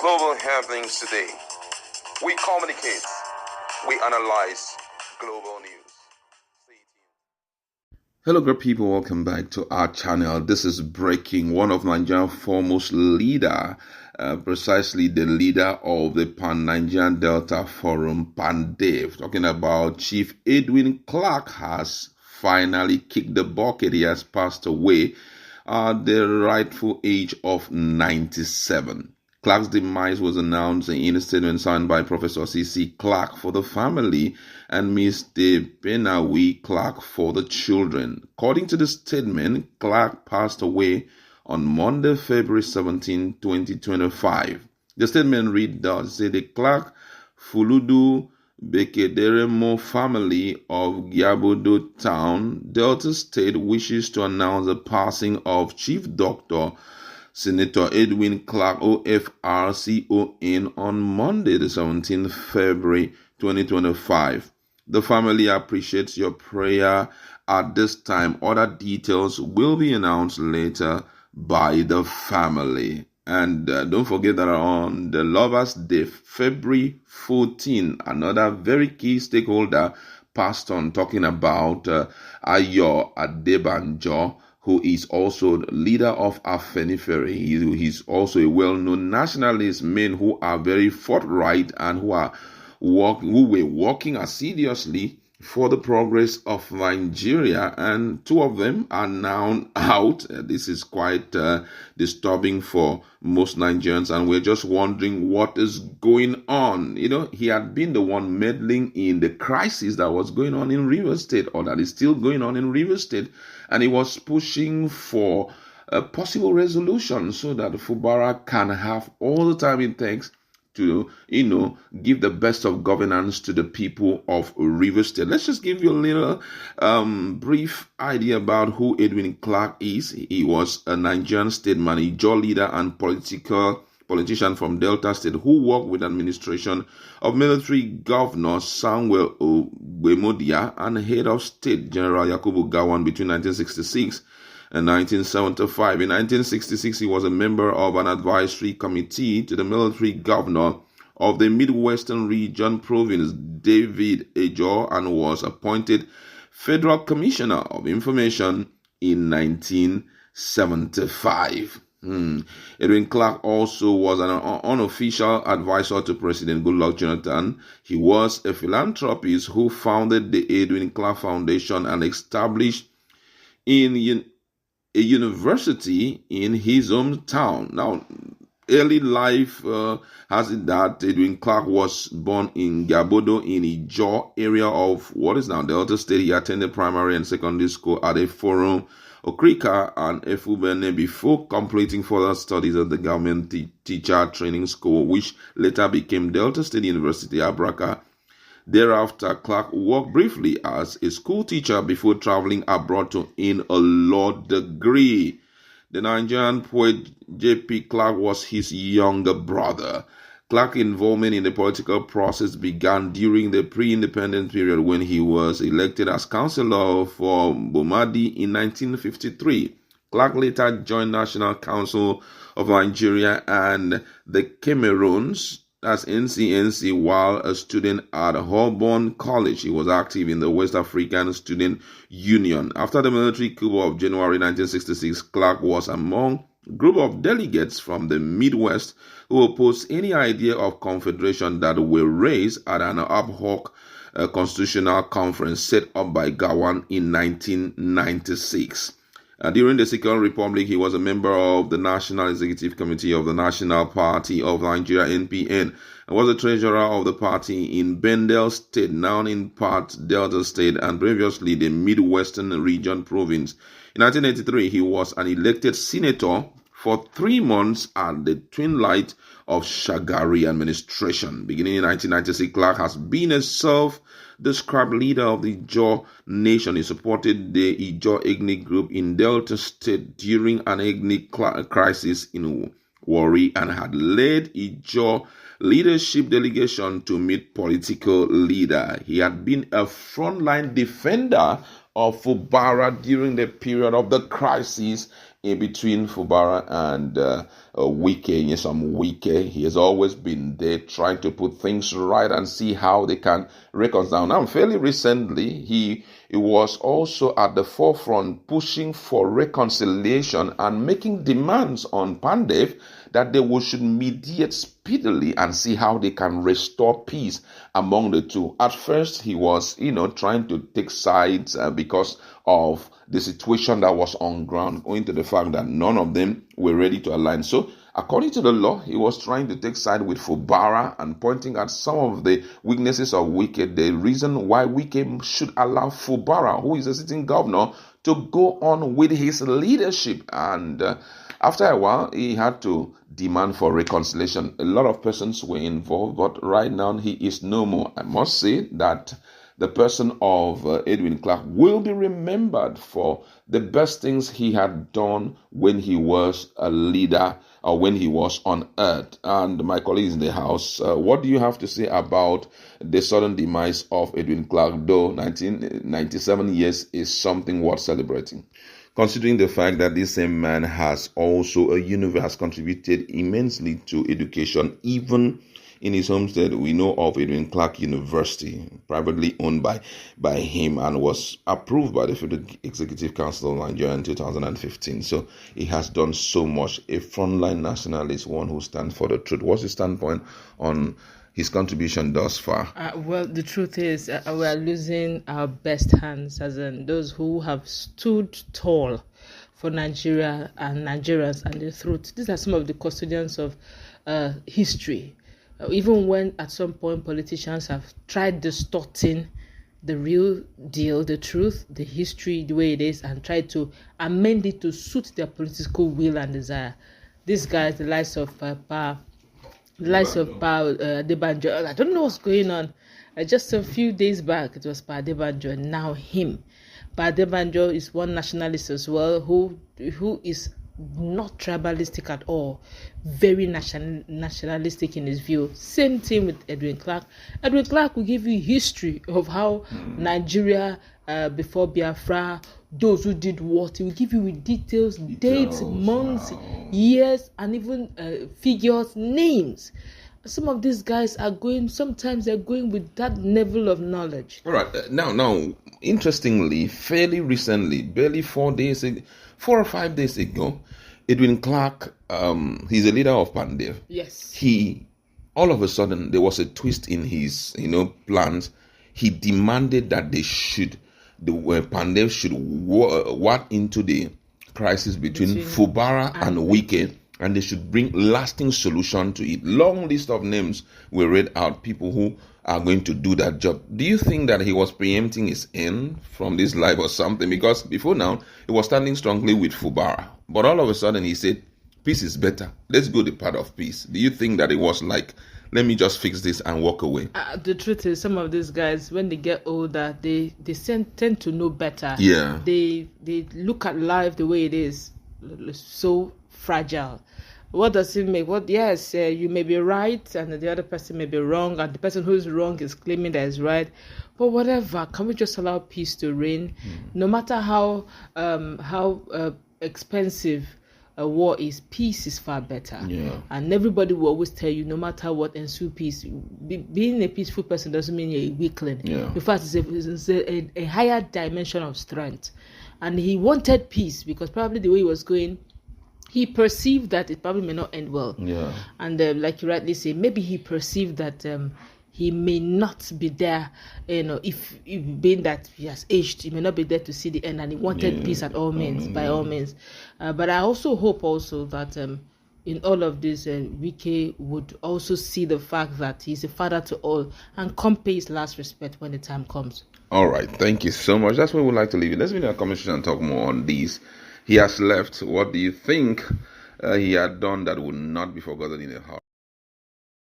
Global happenings today. We communicate. We analyze global news. Stay tuned. Hello, great people. Welcome back to our channel. This is Breaking, one of Nigeria's foremost leader, precisely the leader of the Pan-Nigerian Delta Forum, PANDEF, talking about Chief Edwin Clark has finally kicked the bucket. He has passed away at the rightful age of 97. Clark's demise was announced in a statement signed by Professor C.C. Clark for the family and Mr. Benawi Clark for the children. According to the statement, Clark passed away on Monday, February 17, 2025. The statement reads thus: the Clark Fuludu Bekederemo family of Gyabodo Town, Delta State, wishes to announce the passing of Chief Dr. Senator Edwin Clark, OFRCON, on Monday, the 17th February 2025. The family appreciates your prayer at this time. Other details will be announced later by the family. And don't forget that on the Lovers' Day, February 14, another very key stakeholder passed on, talking about Ayo Adebanjo, who is also the leader of Afenifere. He's also a well-known nationalist, men who are very forthright and who were working assiduously for the progress of Nigeria, and two of them are now out. This is quite disturbing for most Nigerians, and we're just wondering what is going on. You know, he had been the one meddling in the crisis that was going on in Rivers State, or that is still going on in Rivers State, and he was pushing for a possible resolution so that Fubara can have all the time it takes to, give the best of governance to the people of Rivers State. Let's just give you a little brief idea about who Edwin Clark is. He was a Nigerian statesman, a jaw leader and politician from Delta State who worked with administration of military governor Samuel Ogbemodia and head of state General Yakubu Gowon between 1966 and 1975. In 1966, he was a member of an advisory committee to the military governor of the Midwestern Region Province, David Ejo, and was appointed Federal Commissioner of Information in 1975. Edwin Clark also was an unofficial advisor to President Goodluck Jonathan. He was a philanthropist who founded the Edwin Clark Foundation and established a university in his hometown. Now, early life has it that Edwin Clark was born in Gyabodo in Ijaw area of what is now Delta State. He attended primary and secondary school at a Forum, Okrika, and Efubene before completing further studies at the government teacher training school, which later became Delta State University, Abraka. Thereafter, Clark worked briefly as a school teacher before traveling abroad to earn a law degree. The Nigerian poet J.P. Clark was his younger brother. Clark's involvement in the political process began during the pre-independence period when he was elected as councillor for Bomadi in 1953. Clark later joined National Council of Nigeria and the Cameroons as NCNC while a student at Holborn College. He was active in the West African Student Union. After the military coup of January 1966, Clark was among a group of delegates from the Midwest who opposed any idea of confederation that were raised at an ad hoc constitutional conference set up by Gowon in 1996. During the Second Republic, he was a member of the National Executive Committee of the National Party of Nigeria, NPN, and was the treasurer of the party in Bendel State, now in part Delta State, and previously the Midwestern Region Province. In 1983, he was an elected senator for 3 months at the twilight of Shagari administration. Beginning in 1996, Clark has been a self-described leader of the Ijaw Nation. He supported the Ijaw ethnic group in Delta State during an ethnic crisis in Warri and had led Ijaw leadership delegation to meet political leader. He had been a frontline defender of Fubara during the period of the crisis in between Fubara and Wike, some Wike. He has always been there trying to put things right and see how they can reconcile. Now, fairly recently, he was also at the forefront pushing for reconciliation and making demands on PANDEF that they should mediate speedily and see how they can restore peace among the two. At first, he was, trying to take sides because of the situation that was on ground, owing to the fact that none of them were ready to align. So, according to the law, he was trying to take side with Fubara and pointing at some of the weaknesses of Wike, the reason why Wike should allow Fubara, who is a sitting governor, to go on with his leadership. And after a while, he had to demand for reconciliation. A lot of persons were involved, but right now he is no more. I must say that the person of Edwin Clark will be remembered for the best things he had done when he was a leader or when he was on earth. And my colleagues in the house, what do you have to say about the sudden demise of Edwin Clark, though 97 years is something worth celebrating? Considering the fact that this same man has also has contributed immensely to education, even in his homestead. We know of Edwin Clark University, privately owned by him and was approved by the Federal Executive Council of Nigeria in 2015. So he has done so much. A frontline nationalist, one who stands for the truth. What's his standpoint on his contribution thus far? Well, the truth is we are losing our best hands, as in those who have stood tall for Nigeria and Nigerians and the truth. These are some of the custodians of history. Even when at some point politicians have tried distorting the real deal, the truth, the history, the way it is, and tried to amend it to suit their political will and desire. These guys, the likes of Debanjo, I don't know what's going on. Just a few days back, it was Pa Debanjo, and now him. Pa Debanjo is one nationalist as well, who is not tribalistic at all, very nationalistic in his view. Same thing with Edwin Clark. Edwin Clark will give you history of how Nigeria before Biafra, those who did what. He will give you with details, dates, months, years, and even figures, names. Some of these guys sometimes they're going with that level of knowledge. All right. Now, interestingly, fairly recently, barely 4 or 5 days ago, Edwin Clark, he's a leader of PANDEF. Yes. All of a sudden, there was a twist in his, plans. He demanded that PANDEF should walk into the crisis between Fubara and Wike, and they should bring lasting solution to it. Long list of names were read out, people who are going to do that job. Do you think that he was preempting his end from this life or something? Because before now, he was standing strongly with Fubara. But all of a sudden, he said, peace is better. Let's go the path of peace. Do you think that it was like, let me just fix this and walk away? The truth is, some of these guys, when they get older, they tend to know better. Yeah. They look at life the way it is, so fragile. What does it make? Yes, you may be right, and the other person may be wrong, and the person who is wrong is claiming that is right. But whatever, can we just allow peace to reign? No matter how expensive a war is, peace is far better. Yeah. And everybody will always tell you, no matter what, ensue peace. Being a peaceful person doesn't mean you're a weakling. Yeah. In fact, it's a higher dimension of strength. And he wanted peace because probably the way he was going, he perceived that it probably may not end well. Yeah. And like you rightly say, maybe he perceived that he may not be there, if being that he has aged, he may not be there to see the end, and he wanted peace at all means, by all means. But I also hope that in all of this, Wike would also see the fact that he's a father to all and come pay his last respect when the time comes. All right. Thank you so much. That's where we'd like to leave it. Let's be in a conversation and talk more on these. He has left. What do you think he had done that would not be forgotten in a heart?